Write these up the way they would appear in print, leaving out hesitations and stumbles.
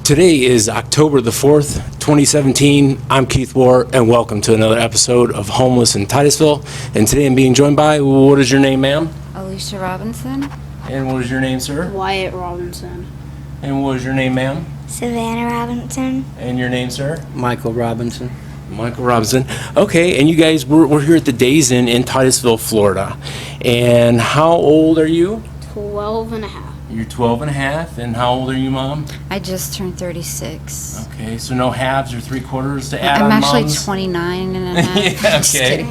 Today is October the 4th, 2017. I'm Keith Moore, and welcome to another episode of Homeless in Titusville. And today I'm being joined by, what is your name, ma'am? Alicia Robinson. And what is your name, sir? Wyatt Robinson. And what is your name, ma'am? Savannah Robinson. And your name, sir? Michael Robinson. Michael Robinson. Okay, and you guys, we're here at the Days Inn in Titusville, Florida. And how old are you? 12 and a half. You're 12 and a half. And how old are you, Mom? I just turned 36. Okay, so no halves or three-quarters to add I'm on, actually Moms? 29 and a half. Yeah, Just okay. kidding.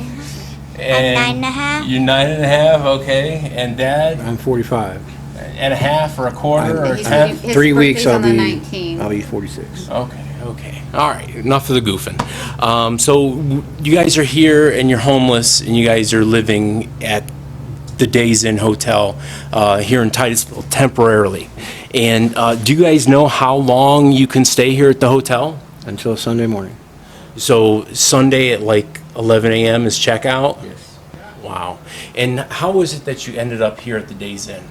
I'm 9.5. You're 9.5, okay. And Dad? I'm 45. And a half or a quarter or a His- tenth? his 3 weeks birthday's I'll on the be 19th. I'll be 46. Okay. All right, enough of the goofing. You guys are here and you're homeless and you guys are living at the Days Inn Hotel here in Titusville temporarily. And do you guys know how long you can stay here at the hotel? Until Sunday morning. So Sunday at like 11 a.m. is checkout? Yes. Wow. And how is it that you ended up here at the Days Inn?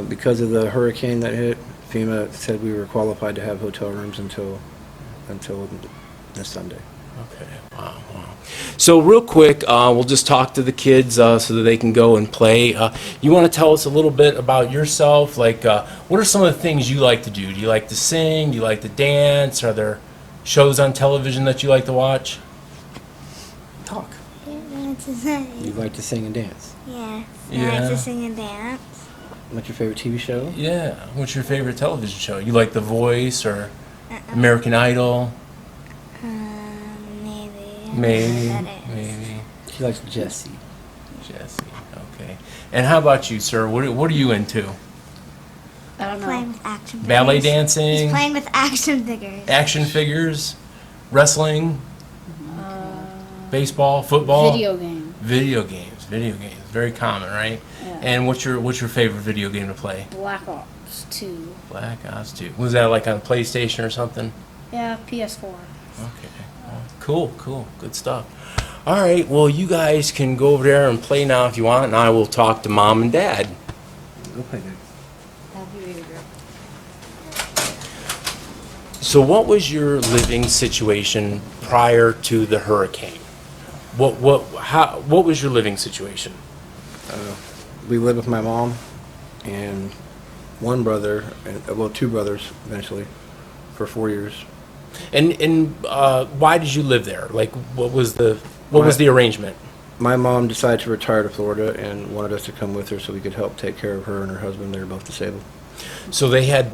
Because of the hurricane that hit, FEMA said we were qualified to have hotel rooms until this Sunday. Okay, wow. So real quick, we'll just talk to the kids so that they can go and play. You want to tell us a little bit about yourself? Like, what are some of the things you like to do? Do you like to sing? Do you like to dance? Are there shows on television that you like to watch? Talk. What's his name? You like to sing and dance. Yes. I Yeah. like to sing and dance. What's your favorite TV show? Yeah. What's your favorite television show? You like The Voice or American Idol? Maybe. Maybe. That is. Maybe. She likes Jessie. Jesse. Okay. And how about you, sir? What are you into? I don't know. Playing with action figures. Ballet dancing? He's playing with action figures. Action figures? Wrestling? Baseball? Football? Video game. Video games. Very common, right? Yeah. And what's your favorite video game to play? Black Ops 2. Black Ops 2. Was that like on PlayStation or something? Yeah, PS4. Okay. Cool. Good stuff. All right. Well, you guys can go over there and play now if you want, and I will talk to Mom and Dad. Go play there. That'd be really good. So what was your living situation prior to the hurricane? What was your living situation? We lived with my mom and one brother, and two brothers eventually, for 4 years. And why did you live there? Like, what was the arrangement? My mom decided to retire to Florida and wanted us to come with her so we could help take care of her and her husband. They were both disabled. So they had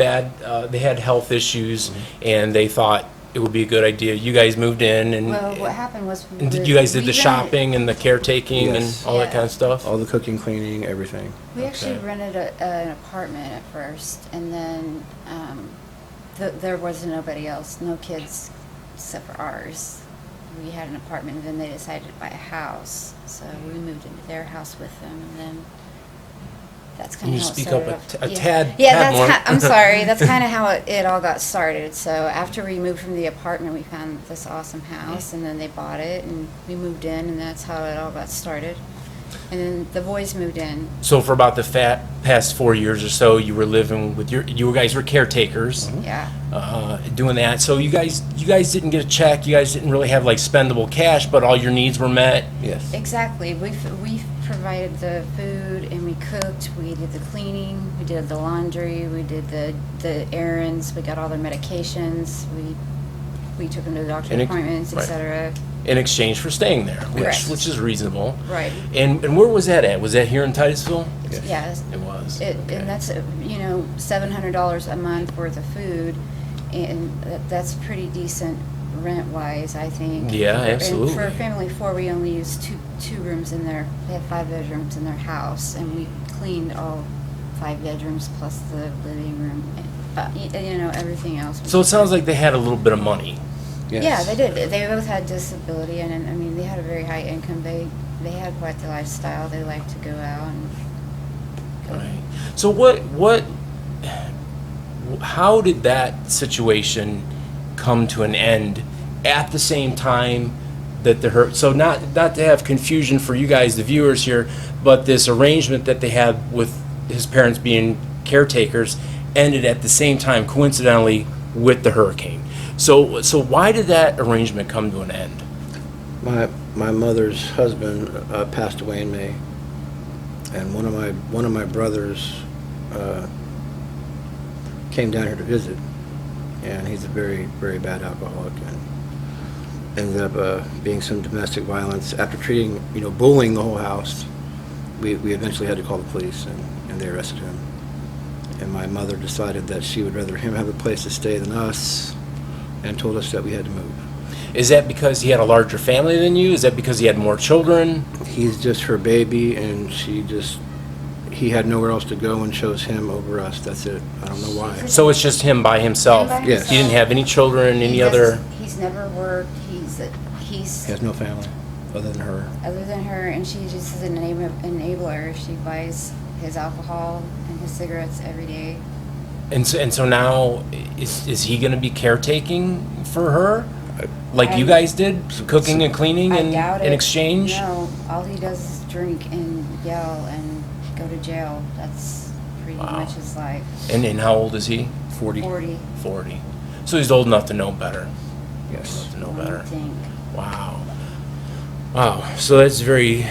health issues, and they thought it would be a good idea. You guys moved in, and Well, what happened was... and you guys did the shopping and the caretaking Yes. and all that Yeah. kind of stuff? All the cooking, cleaning, everything. We actually Okay. rented an apartment at first, and then there was nobody else, no kids except for ours. We had an apartment, and then they decided to buy a house, so we moved into their house with them, and then that's Can kind you of how it speak started up off. a Yeah. tad Yeah, that's more? I'm sorry. That's kind of how it all got started. So after we moved from the apartment, we found this awesome house, and then they bought it, and we moved in, and that's how it all got started. And then the boys moved in. So for about the past 4 years or so, you were living with you guys were caretakers, Yeah. doing that. So you guys didn't get a check. You guys didn't really have like spendable cash, but all your needs were met. Yes. Exactly. We provided the food, and we cooked. We did the cleaning. We did the laundry. We did the errands. We got all their medications. We took them to the doctor's And appointments, right. etc. In exchange for staying there, Correct. which is reasonable. Right. And where was that at? Was that here in Titusville? Yes. Yeah. It was. It, Okay. And that's, $700 a month worth of food, and that's pretty decent rent-wise, I think. Yeah, And absolutely. for a family of four, we only used two rooms in there. They had 5 bedrooms in their house, and we cleaned all 5 bedrooms plus the living room, everything else. So it sounds like they had a little bit of money. Yes. Yeah, they did. They both had disability, and I mean, they had a very high income. They had quite the lifestyle. They liked to go out and Right. So how did that situation come to an end at the same time that the hurt? So not to have confusion for you guys, the viewers here, but this arrangement that they had with his parents being caretakers ended at the same time, coincidentally, with the hurricane. So why did that arrangement come to an end? My mother's husband passed away in May, and one of my brothers came down here to visit, and he's a very, very bad alcoholic, and ended up being some domestic violence. After bullying the whole house, we eventually had to call the police, and they arrested him. And my mother decided that she would rather him have a place to stay than us, and told us that we had to move. Is that because he had a larger family than you? Is that because he had more children? He's just her baby, and he had nowhere else to go and chose him over us. That's it. I don't know why. So it's just him by himself? Him by Yes. He didn't have any children, any other? He's never worked. He has no family other than her. Other than her, and she just is an enabler. She buys his alcohol and his cigarettes every day. And so now, is he going to be caretaking for her? Like you guys did? Cooking and cleaning I doubt it. in exchange? No, all he does is drink and yell and go to jail. That's pretty Wow. much his life. And how old is he? 40. 40. 40. So he's old enough to know better. Yes. To know I would better. think. Wow. Wow. So that's a very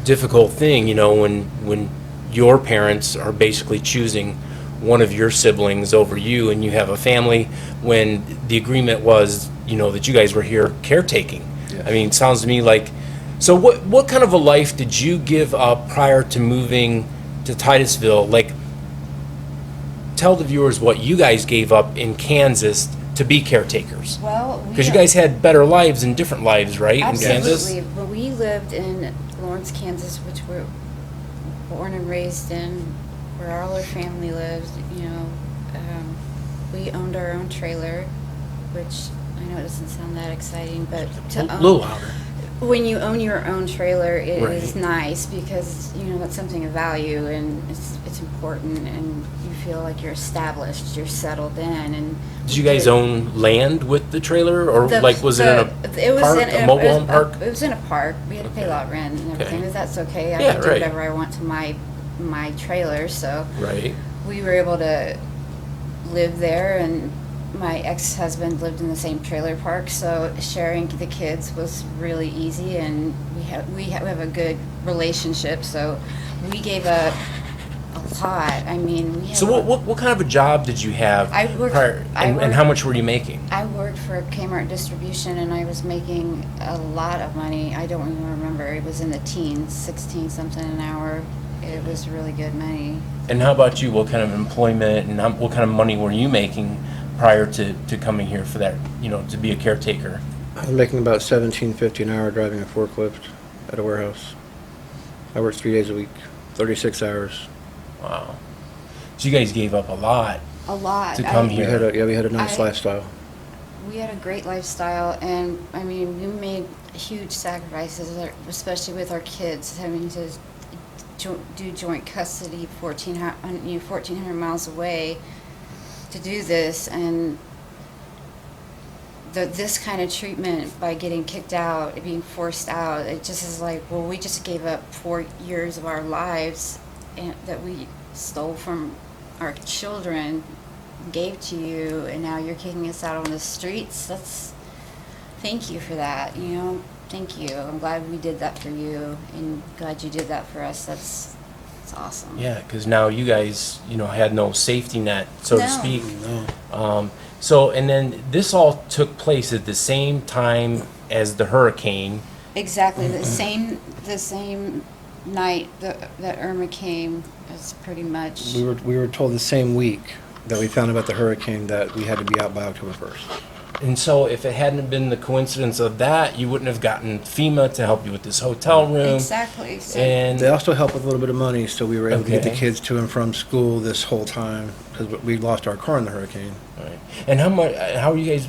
difficult thing, when your parents are basically choosing one of your siblings over you, and you have a family, when the agreement was, that you guys were here caretaking. Yes. I mean, it sounds to me like, so what kind of a life did you give up prior to moving to Titusville? Like, tell the viewers what you guys gave up in Kansas to be caretakers. Well, Because you guys had better lives and different lives, right, in Kansas? Absolutely. But we lived in Lawrence, Kansas, which we're born and raised in, where all our family lived. We owned our own trailer, which I know it doesn't sound that exciting, but to A little louder. when you own your own trailer, it is Right. nice because that's something of value, and it's important, and you feel like you're established, you're settled in. And Did you guys own land with the trailer, or was it in a was park, in a mobile home park? It was in a park. We had to pay a lot of rent and everything, Okay. but that's okay. I Yeah, could do right. whatever I want to my trailer, so Right. we were able to live there, and my ex-husband lived in the same trailer park, so sharing the kids was really easy, and we have a good relationship, so we gave up a lot. I mean, we had So what kind of a job did you have I worked- prior, I and worked- how much were you making? I worked for Kmart Distribution, and I was making a lot of money. I don't even remember. It was in the teens, 16 something an hour. It was really good money. And how about you? What kind of employment and what kind of money were you making prior to coming here for that, to be a caretaker? I was making about $17.50 an hour driving a forklift at a warehouse. I worked 3 days a week, 36 hours. Wow. So you guys gave up a lot. A lot. To come We here. had a nice I- lifestyle. We had a great lifestyle, and I mean, we made huge sacrifices, especially with our kids, having to do joint custody 1,400 miles away to do this, and this kind of treatment by getting kicked out, being forced out, it just is like, well, we just gave up 4 years of our lives that we stole from our children, gave to you, and now you're kicking us out on the streets. Thank you for that, thank you. I'm glad we did that for you, and glad you did that for us. That's awesome. Yeah, because now you guys, had no safety net, so to No. speak. No. And then this all took place at the same time as the hurricane. Exactly, the same night that Irma came, is pretty much. We were told the same week that we found about the hurricane that we had to be out by October 1st. And so if it hadn't been the coincidence of that, you wouldn't have gotten FEMA to help you with this hotel room. Exactly. So And They also helped with a little bit of money, so we were able to get the Okay. kids to and from school this whole time, because we lost our car in the hurricane. Right. And how are you guys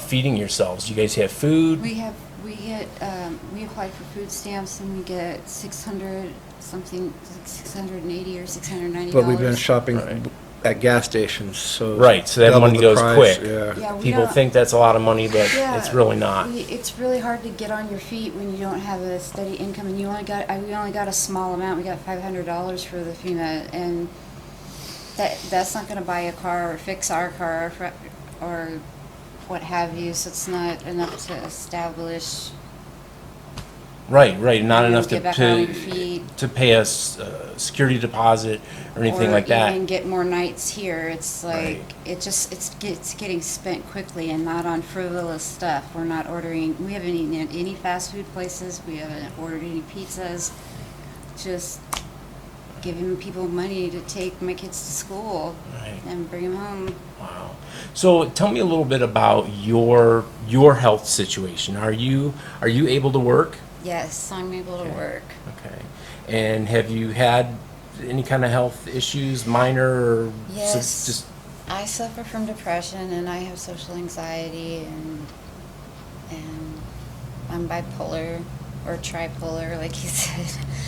feeding yourselves? You guys have food? we applied for food stamps, and we get 600 something, 680 or $690. But we've been shopping Right. at gas stations, so. Right, so that double money the goes price, quick. Yeah. Yeah, we People don't- think that's a lot of money, but Yeah, it's really not. It's really hard to get on your feet when you don't have a steady income, and we only got a small amount. We got $500 for the FEMA, and that's not gonna buy a car or fix our car or what have you, so it's not enough to establish. Right, not And enough get back on your feet. to pay us a security deposit or anything like Or that. even get more nights here. It's like, Right. it's getting spent quickly and not on frivolous stuff. We're not ordering, we haven't eaten at any fast food places, we haven't ordered any pizzas. Just giving people money to take my kids to school Right. and bring them home. Wow. So tell me a little bit about your health situation. Are you able to work? Yes, I'm able to Okay. work. Okay. And have you had any kind of health issues, minor or Yes. just I suffer from depression and I have social anxiety and I'm bipolar or tripolar, like you said.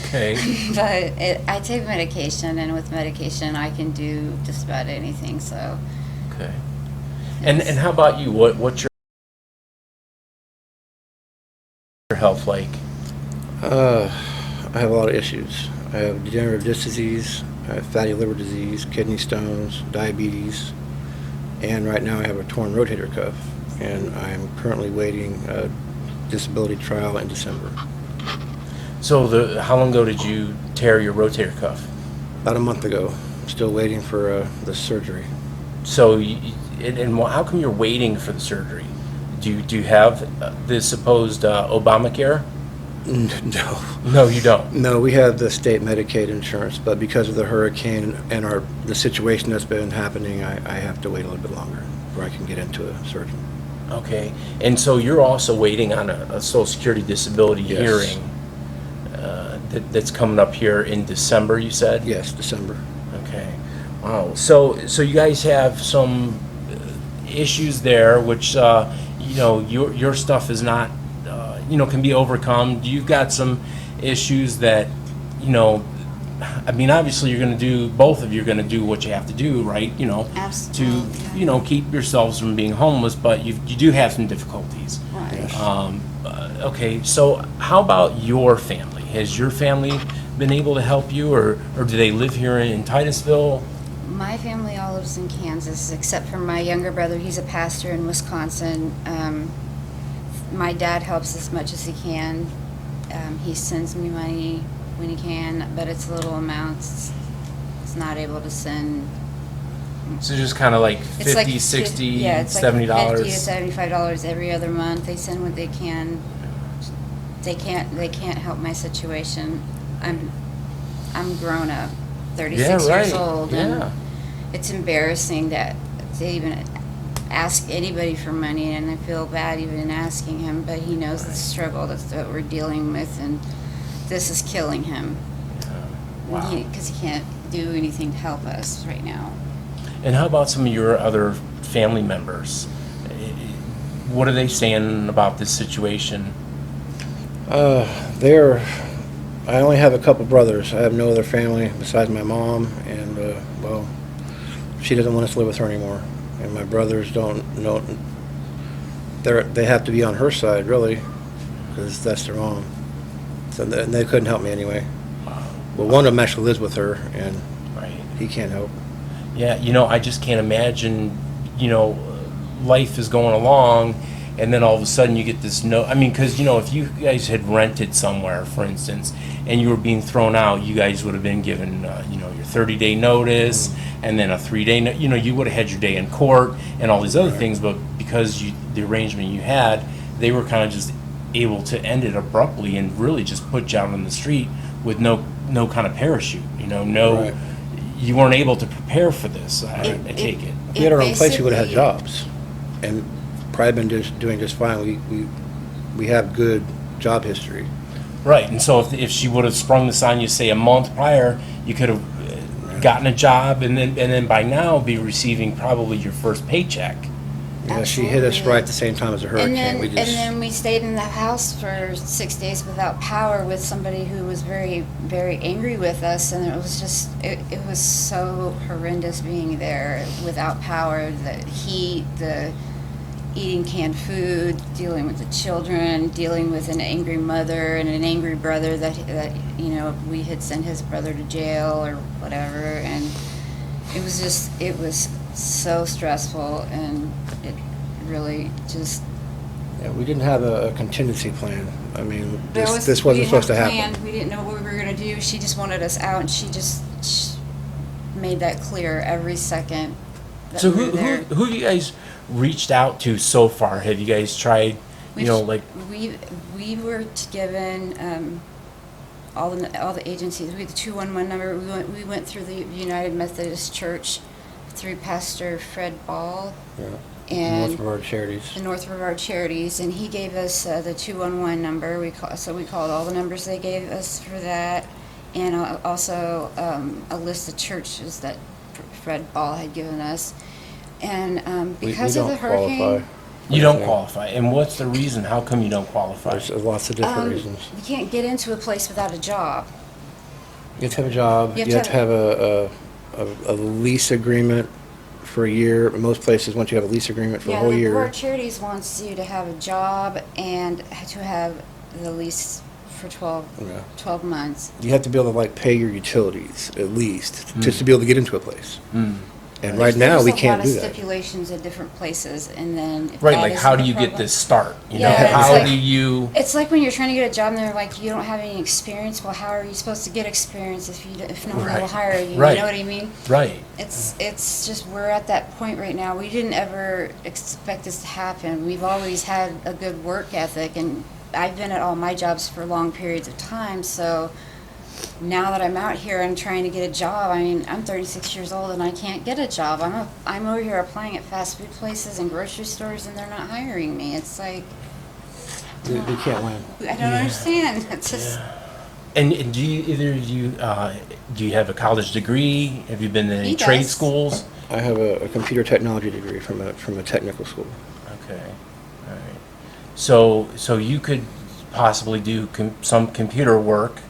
okay? But I take medication, and with medication, I can do just about anything. So, Okay. And how about you? What's your health like? I have a lot of issues. I have degenerative disc disease, I have fatty liver disease, kidney stones, diabetes, and right now I have a torn rotator cuff, and I'm currently waiting a disability trial in December. So how long ago did you tear your rotator cuff? About a month ago. I'm still waiting for the surgery. So how come you're waiting for the surgery? Do you have the supposed Obamacare? No. No, you don't. No, we have the state Medicaid insurance, but because of the hurricane and the situation that's been happening, I have to wait a little bit longer before I can get into a surgeon. Okay. And so you're also waiting on a Social Security disability Yes. hearing that's coming up here in December, you said? Yes, December. Okay. Wow. So you guys have some issues there, which your stuff is not can be overcome. You've got some issues that obviously both of you are going to do what you have to do, right? Absolutely. To keep yourselves from being homeless, but you do have some difficulties. Right. Okay. So how about your family? Has your family been able to help you, or do they live here in Titusville? My family all lives in Kansas, except for my younger brother. He's a pastor in Wisconsin. My dad helps as much as he can. He sends me money when he can, but it's little amounts. It's not able to send. So just kind of like It's 50, like 60, yeah, it's $70. like $50 to $75 every other month. They send what they can. They can't help my situation. I'm grown up, 36 Yeah, years right. old, Yeah. and it's embarrassing that they even ask anybody for money, and I feel bad even asking him, but he knows the struggle that's what we're dealing with, and this is killing him. Wow. Because he can't do anything to help us right now. And how about some of your other family members? What are they saying about this situation? I only have a couple brothers. I have no other family besides my mom, and she doesn't want us to live with her anymore. And my brothers don't know. They have to be on her side, really, because that's their mom. So they couldn't help me anyway. Well, one of them actually lives with her, and Right. he can't help. Yeah, I just can't imagine, life is going along, and then all of a sudden you get this note. Because, if you guys had rented somewhere, for instance, and you were being thrown out, you guys would have been given, your 30-day notice, and then a 3-day, you would have had your day in court and all these other things, but because the arrangement you had, they were kind of just able to end it abruptly and really just put you out on the street with no kind of parachute, Right. You weren't able to prepare for this, I take it. If we had our own place, we would have had basically- jobs, and probably been doing just fine. We have good job history. Right, and so if she would have sprung this on you, say, a month prior, you could have gotten a job, and then by now be receiving probably your first paycheck. Yeah, she hit us Absolutely. right at the same time as a hurricane. And then we stayed in the house for 6 days without power with somebody who was very, very angry with us, and it was just it was so horrendous being there without power. The heat, the eating canned food, dealing with the children, dealing with an angry mother and an angry brother that we had sent his brother to jail or whatever, and it was so stressful, and it really just. Yeah, we didn't have a contingency plan. I mean, There this we wasn't didn't supposed to have a happen. plan. We didn't know what we were gonna do. She just wanted us out, and she made that clear every second that So we were there. who have you guys reached out to so far? Have you guys tried, like, We were given all the agencies. We had the 211 number. We went through the United Methodist Church through Pastor Fred Ball Yeah. and North Brevard Charities. the North Brevard Charities, and he gave us the 211 number. So we called all the numbers they gave us for that, and also a list of churches that Fred Ball had given us. And because of the don't hurricane. qualify. you don't qualify? And what's the reason? How come you don't qualify? There's lots of different reasons. You can't get into a place without a job. You have to have a job. You have to have a lease agreement for a year. Most places, once you have a lease agreement for a whole the year. Board of Charities wants you to have a job and to have the lease for 12 months. You have to be able to pay your utilities at least just to be able to get into a place. And right now we can't do There's a lot of that. stipulations at different places, and then if Right, that like isn't how a do you get problem- this start? Yeah, it's How like- do you? It's like when you're trying to get a job and they're like, you don't have any experience. Well, how are you supposed to get experience if no one will Right. hire you? Right. You know what I mean? Right. It's just we're at that point right now. We didn't ever expect this to happen. We've always had a good work ethic, and I've been at all my jobs for long periods of time. So now that I'm out here and trying to get a job, I mean, I'm 36 years old and I can't get a job. I'm over here applying at fast food places and grocery stores, and they're not hiring me. It's like We can't win. I don't understand. It's just. And do you either of you do you have a college degree? Have you been to any He trade does. schools? I have a computer technology degree from a technical school. Okay, all right. So you could possibly do some computer work.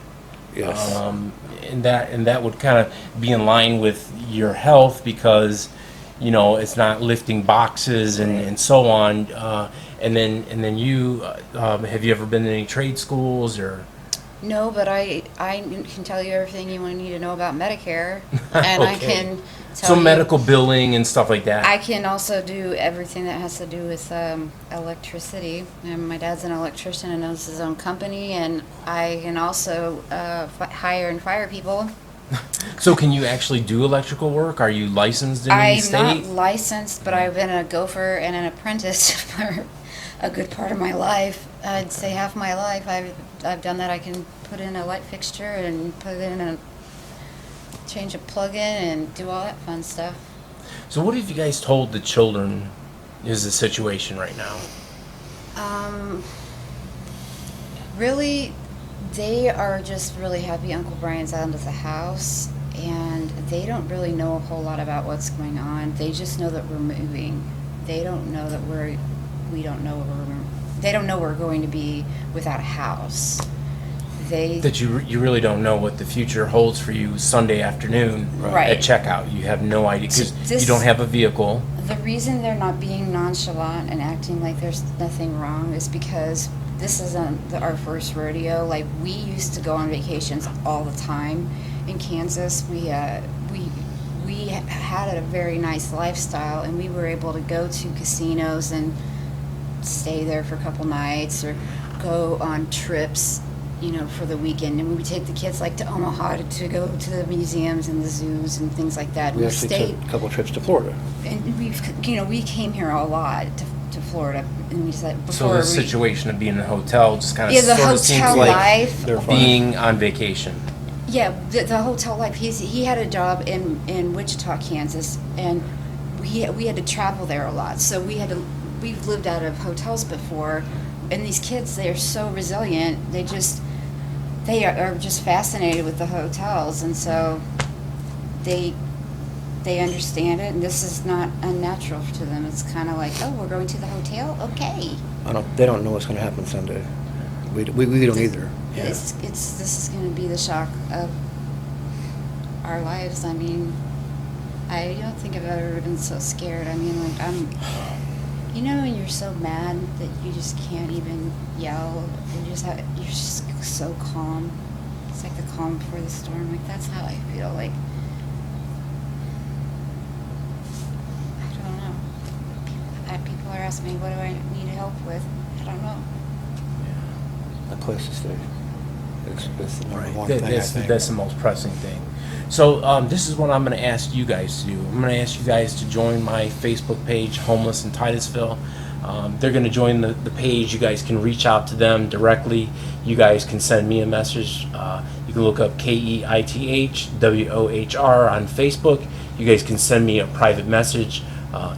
Yes. And that would kind of be in line with your health because, it's not lifting boxes and so on. And then you have you ever been to any trade schools or? No, but I can tell you everything you need to know about Medicare, and I Okay. can tell So you, medical billing and stuff like that. I can also do everything that has to do with electricity. And my dad's an electrician and owns his own company, and I can also hire and fire people. So can you actually do electrical work? Are you licensed in any I'm state? not licensed, but I've been a gopher and an apprentice for a good part of my life. I'd say half my life. I've done that. I can put in a light fixture and change a plug-in and do all that fun stuff. So what have you guys told the children is the situation right now? Really, they are just really happy Uncle Brian's out of the house, and they don't really know a whole lot about what's going on. They just know that we're moving. They don't know that we don't know they don't know we're going to be without a house. That you really don't know what the future holds for you Sunday afternoon Right. at checkout. You have no idea because This- you don't have a vehicle. The reason they're not being nonchalant and acting like there's nothing wrong is because this isn't our first rodeo. Like, we used to go on vacations all the time in Kansas. We had a very nice lifestyle, and we were able to go to casinos and stay there for a couple nights or go on trips, for the weekend. And we would take the kids to Omaha to go to the museums and the zoos and things like that. We actually took a couple trips to Florida. And we came here a lot to Florida, and we said So before the situation of being in a hotel just kind of the sort of seems hotel like life. They're fine. being on vacation. Yeah, the hotel life. He had a job in Wichita, Kansas, and we had to travel there a lot. So we've lived out of hotels before, and these kids, they are so resilient. They are just fascinated with the hotels, and so they understand it, and this is not unnatural to them. It's kind of like, oh, we're going to the hotel, okay. They don't know what's going to happen Sunday. We don't either. This is going to be the shock of our lives. I mean, I don't think I've ever been so scared. I mean, when you're so mad that you just can't even yell. You're just so calm. It's like the calm before the storm. Like, that's how I feel. Like, ask me, what do I need help with? I don't know. A place to stay. It's the number Right. one thing, I think. That's the most pressing thing. So this is what I'm going to ask you guys to do. I'm going to ask you guys to join my Facebook page, Homeless in Titusville. They're going to join the page. You guys can reach out to them directly. You guys can send me a message. You can look up KEITHWOHR on Facebook. You guys can send me a private message.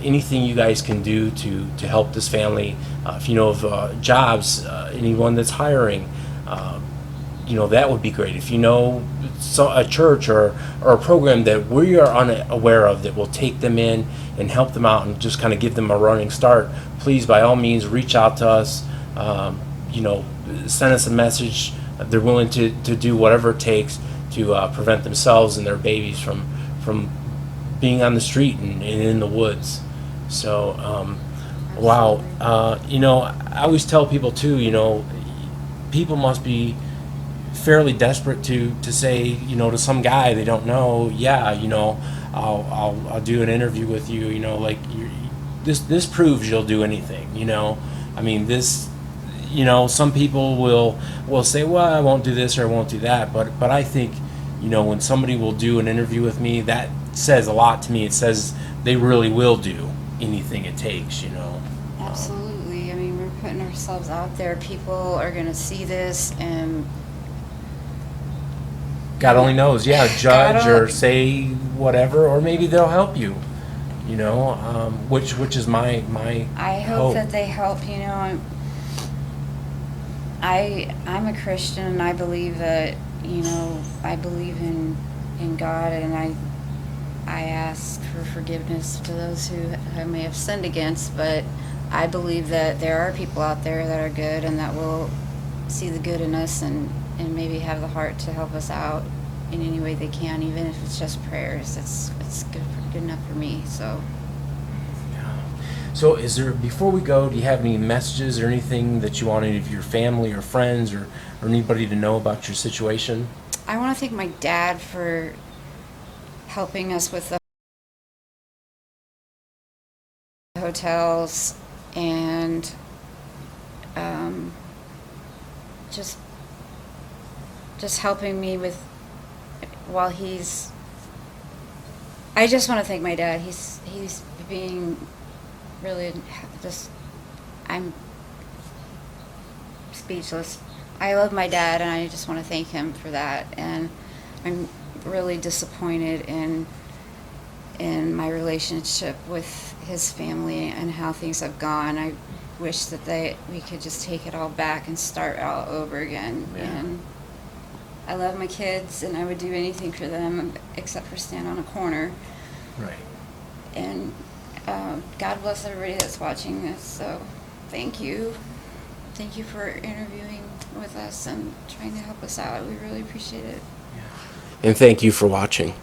Anything you guys can do to help this family. If you know of jobs, anyone that's hiring, that would be great. If you know a church or a program that we are unaware of that will take them in and help them out and just kind of give them a running start, please, by all means, reach out to us. Send us a message. They're willing to do whatever it takes to prevent themselves and their babies from being on the street and in the woods. So, wow. I always tell people too, people must be fairly desperate to say, to some guy they don't know, I'll do an interview with you, this proves you'll do anything, I mean, this, some people will say, well, I won't do this or I won't do that, but I think, when somebody will do an interview with me, that says a lot to me. It says they really will do anything it takes, Absolutely. I mean, we're putting ourselves out there. People are going to see this and God only knows, judge God or only- say whatever, or maybe they'll help you, which is my I hope that they help. I'm a Christian, and I believe that I believe in God, and I ask for forgiveness to those who I may have sinned against. But I believe that there are people out there that are good and that will see the good in us and maybe have the heart to help us out in any way they can, even if it's just prayers. It's good enough for me. So before we go, do you have any messages or anything that you want any of your family or friends or anybody to know about your situation? I want to thank my dad for helping us with the hotels and just helping me with while he's. I just want to thank my dad. He's being really just. I'm speechless. I love my dad, and I just want to thank him for that. And I'm really disappointed in my relationship with his family and how things have gone. I wish that we could just take it all back and start all over again. Yeah. And I love my kids, and I would do anything for them except for stand on a corner. Right. And God bless everybody that's watching this. So thank you. Thank you for interviewing with us and trying to help us out. We really appreciate it. And thank you for watching.